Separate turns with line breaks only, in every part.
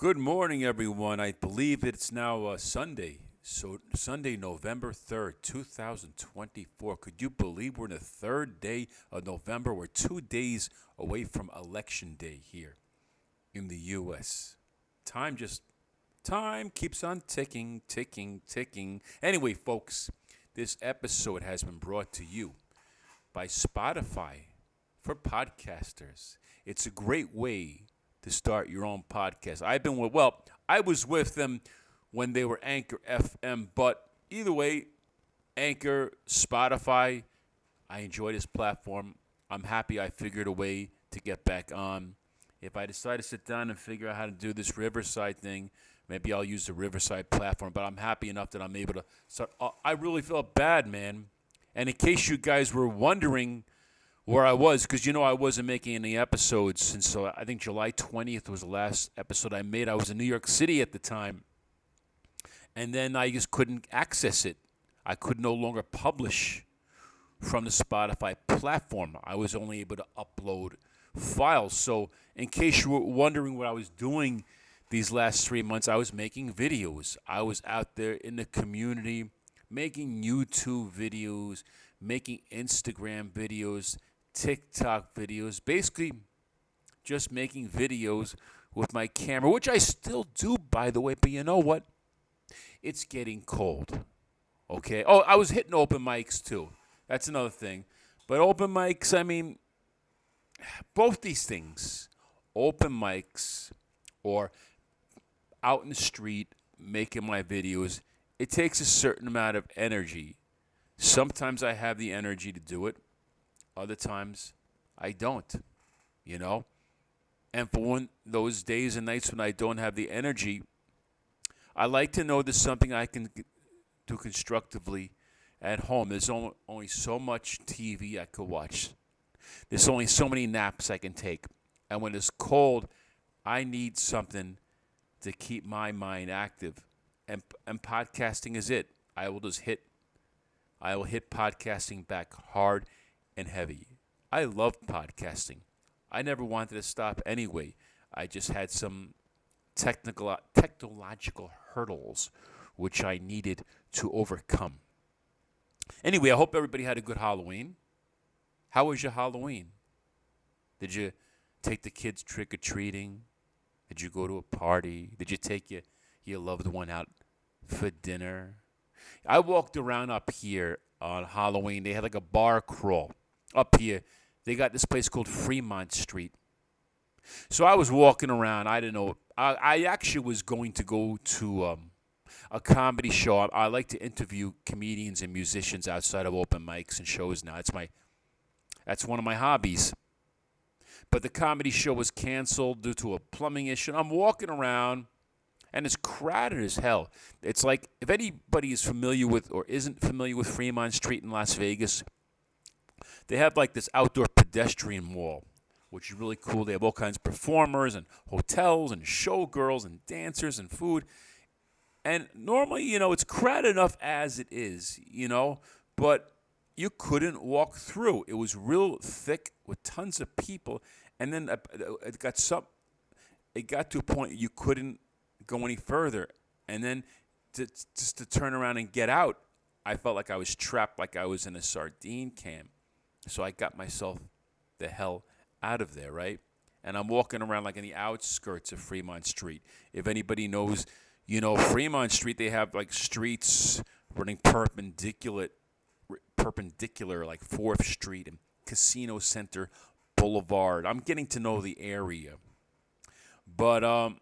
Good morning, everyone. I believe it's now Sunday. So, Sunday, November 3rd, 2024. Could you believe we're in the third day of November? We're 2 days away from Election Day here in the U.S. Time keeps on ticking, ticking, ticking. Anyway, folks, this episode has been brought to you by Spotify for podcasters. It's a great way to start your own podcast. I was with them when they were Anchor FM, but either way, Anchor, Spotify, I enjoy this platform. I'm happy I figured a way to get back on. If I decide to sit down and figure out how to do this Riverside thing, maybe I'll use the Riverside platform, but I'm happy enough that I'm able to start. I really felt bad, man. And in case you guys were wondering where I was, because I wasn't making any episodes since I think July 20th was the last episode I made. I was in New York City at the time, and then I just couldn't access it. I could no longer publish from the Spotify platform. I was only able to upload files. So in case you were wondering what I was doing these last 3 months, I was making videos. I was out there in the community making YouTube videos, making Instagram videos, TikTok videos, basically just making videos with my camera, which I still do, by the way. But you know what? It's getting cold. Okay. Oh, I was hitting open mics too. That's another thing. But open mics, I mean, both these things, open mics or out in the street making my videos, it takes a certain amount of energy. Sometimes I have the energy to do it. Other times, I don't, And for those days and nights when I don't have the energy, I like to know there's something I can do constructively at home. There's only so much TV I could watch. There's only so many naps I can take. And when it's cold, I need something to keep my mind active. And podcasting is it. I will hit podcasting back hard and heavy. I love podcasting. I never wanted to stop anyway. I just had some technological hurdles which I needed to overcome. Anyway, I hope everybody had a good Halloween. How was your Halloween? Did you take the kids trick-or-treating? Did you go to a party? Did you take your loved one out for dinner? I walked around up here on Halloween. They had like a bar crawl up here. They got this place called Fremont Street. So I was walking around. I didn't know. I actually was going to go to a comedy show. I like to interview comedians and musicians outside of open mics and shows now. That's one of my hobbies. But the comedy show was canceled due to a plumbing issue. I'm walking around, and it's crowded as hell. It's like, if anybody is familiar with or isn't familiar with Fremont Street in Las Vegas, they have like this outdoor pedestrian mall, which is really cool. They have all kinds of performers and hotels and showgirls and dancers and food. And normally, it's crowded enough as it is, but you couldn't walk through. It was real thick with tons of people. And then it got to a point you couldn't go any further. And then just to turn around and get out, I felt like I was trapped, like I was in a sardine can. So I got myself the hell out of there, right? And I'm walking around like in the outskirts of Fremont Street. If anybody knows, Fremont Street, they have like streets running perpendicular like 4th Street and Casino Center Boulevard. I'm getting to know the area. But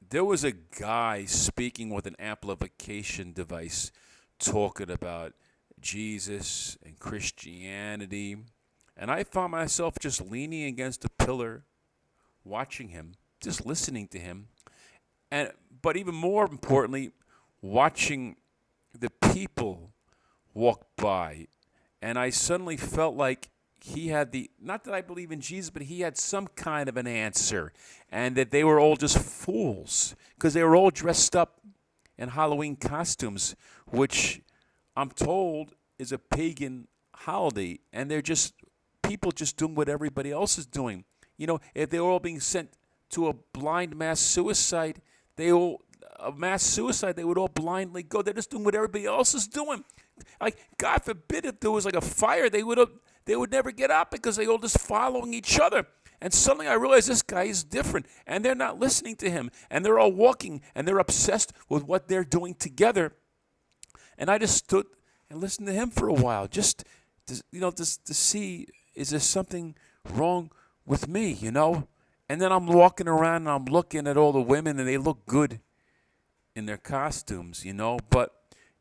there was a guy speaking with an amplification device talking about Jesus and Christianity. And I found myself just leaning against a pillar, watching him, just listening to him. But even more importantly, watching the people walk by. And I suddenly felt like he had not that I believe in Jesus, but he had some kind of an answer. And that they were all just fools because they were all dressed up in Halloween costumes, which I'm told is a pagan holiday. And they're just people just doing what everybody else is doing. If they were all being sent to a blind mass suicide, They all a mass suicide. They would all blindly go. They're just doing what everybody else is doing. Like, God forbid, if there was like a fire, they would never get out because they all just following each other. And suddenly I realized this guy is different, and they're not listening to him, and they're all walking, and they're obsessed with what they're doing together. And I just stood and listened to him for a while, just to see, is there something wrong with me, And then I'm walking around and I'm looking at all the women, and they look good in their costumes, But,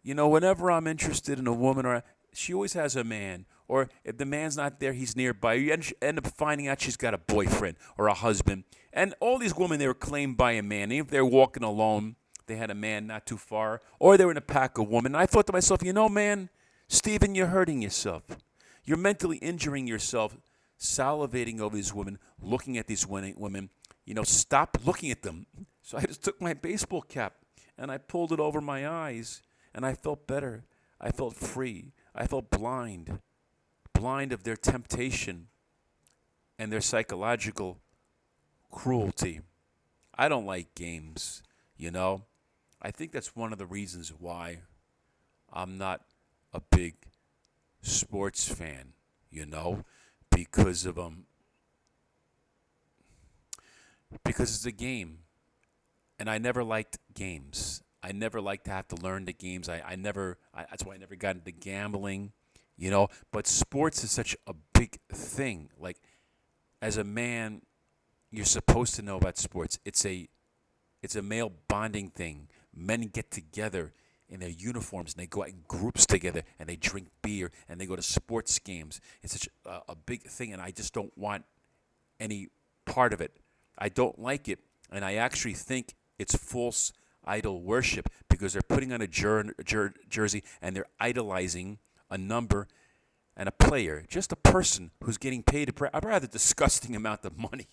whenever I'm interested in a woman, she always has a man. Or if the man's not there, he's nearby. You end up finding out she's got a boyfriend or a husband. And all these women, they were claimed by a man. Even if they're walking alone, they had a man not too far. Or they were in a pack of women. And I thought to myself, man, Stephen, you're hurting yourself. You're mentally injuring yourself, salivating over these women, looking at these women. Stop looking at them. So I just took my baseball cap and I pulled it over my eyes. And I felt better. I felt free. I felt blind of their temptation and their psychological cruelty. I don't like games, I think that's one of the reasons why I'm not a big sports fan, because of because it's a game, and I never liked games. I never liked to have to learn the games. That's why I never got into gambling. But sports is such a big thing. Like, as a man, you're supposed to know about sports. It's a male bonding thing. Men get together in their uniforms and they go out in groups together and they drink beer and they go to sports games. It's such a big thing, and I just don't want any part of it. I don't like it, and I actually think it's false idol worship because they're putting on a jersey and they're idolizing a number and a player, just a person who's getting paid a rather disgusting amount of money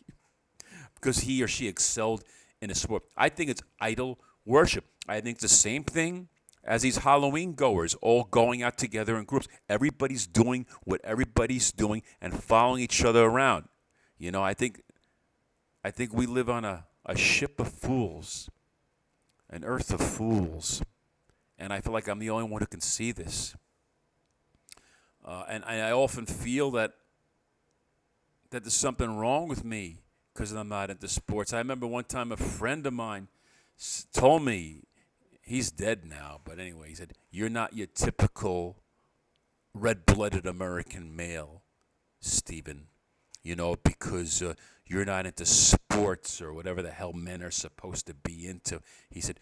because he or she excelled in a sport. I think it's idol worship. I think it's the same thing as these Halloween goers all going out together in groups. Everybody's doing what everybody's doing and following each other around. I think we live on a ship of fools, an earth of fools, and I feel like I'm the only one who can see this. And I often feel that there's something wrong with me because I'm not into sports. I remember one time a friend of mine told me, he's dead now, but anyway, he said, "You're not your typical red-blooded American male, Stephen, because you're not into sports or whatever the hell men are supposed to be into." He said,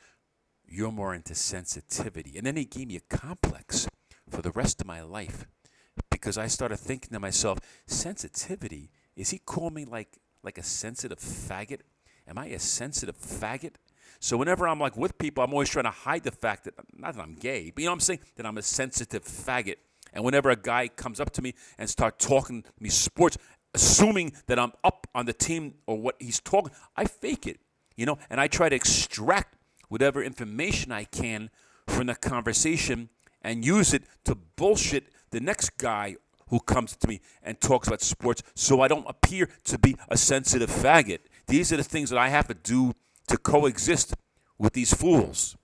"You're more into sensitivity." And then he gave me a complex for the rest of my life because I started thinking to myself, sensitivity? Is he calling me like a sensitive faggot? Am I a sensitive faggot? So whenever I'm with people, I'm always trying to hide the fact that, not that I'm gay, but I'm saying that I'm a sensitive faggot. And whenever a guy comes up to me and starts talking to me sports, assuming that I'm up on the team or what he's talking, I fake it, and I try to extract whatever information I can from the conversation and use it to bullshit the next guy who comes to me and talks about sports so I don't appear to be a sensitive faggot. These are the things that I have to do to coexist with these fools.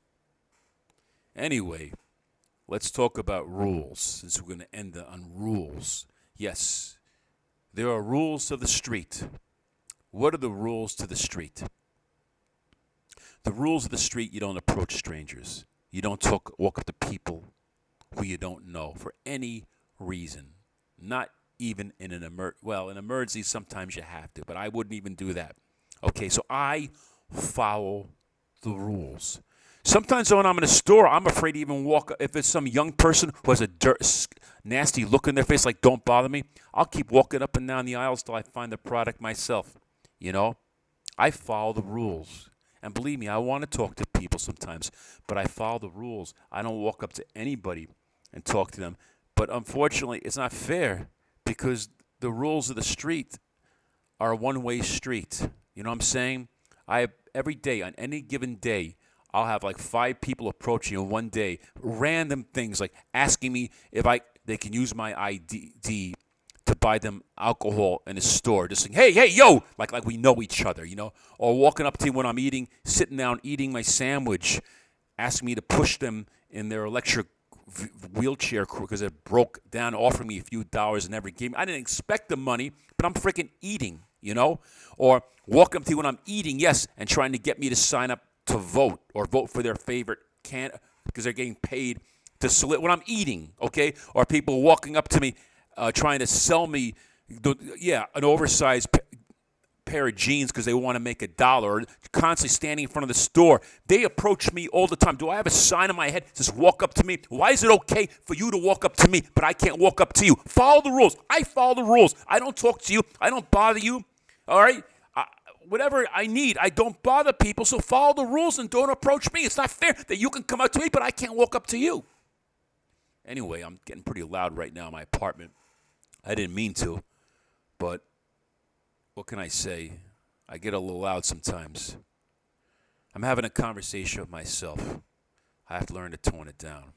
Anyway, let's talk about rules, since we're going to end on rules. Yes, there are rules to the street. What are the rules to the street? The rules of the street: you don't approach strangers. You don't walk up to people who you don't know for any reason. Not even in an emergency, sometimes you have to, but I wouldn't even do that. Okay, so I follow the rules. Sometimes when I'm in a store, I'm afraid to even walk. If it's some young person who has a nasty look in their face, like, "Don't bother me," I'll keep walking up and down the aisles till I find the product myself. I follow the rules. And believe me, I want to talk to people sometimes, but I follow the rules. I don't walk up to anybody and talk to them. But unfortunately, it's not fair because the rules of the street are a one-way street. You know what I'm saying? Every day, on any given day, I'll have 5 people approaching in one day, random things like asking me if they can use my ID to buy them alcohol in a store, just saying, hey, yo, like we know each other, or walking up to you when I'm sitting down eating my sandwich, asking me to push them in their electric wheelchair because it broke down, offering me a few dollars and never gave me. I didn't expect the money, but I'm freaking eating, or walking up to you when I'm eating, yes, and trying to get me to sign up to vote or vote for their favorite because they're getting paid to salute when I'm eating, okay? Or people walking up to me trying to sell me, an oversized pair of jeans because they want to make $1, or constantly standing in front of the store. They approach me all the time. Do I have a sign on my head that says walk up to me? Why is it okay for you to walk up to me, but I can't walk up to you? Follow the rules. I follow the rules. I don't talk to you. I don't bother you, all right? Whatever I need, I don't bother people, so follow the rules and don't approach me. It's not fair that you can come up to me, but I can't walk up to you. Anyway, I'm getting pretty loud right now in my apartment. I didn't mean to, but what can I say? I get a little loud sometimes. I'm having a conversation with myself. I have to learn to tone it down.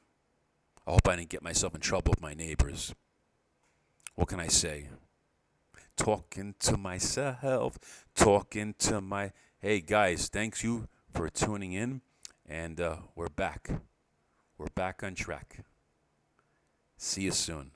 I hope I didn't get myself in trouble with my neighbors. What can I say? Talking to myself, Hey guys, thanks you for tuning in, and we're back. We're back on track. See you soon.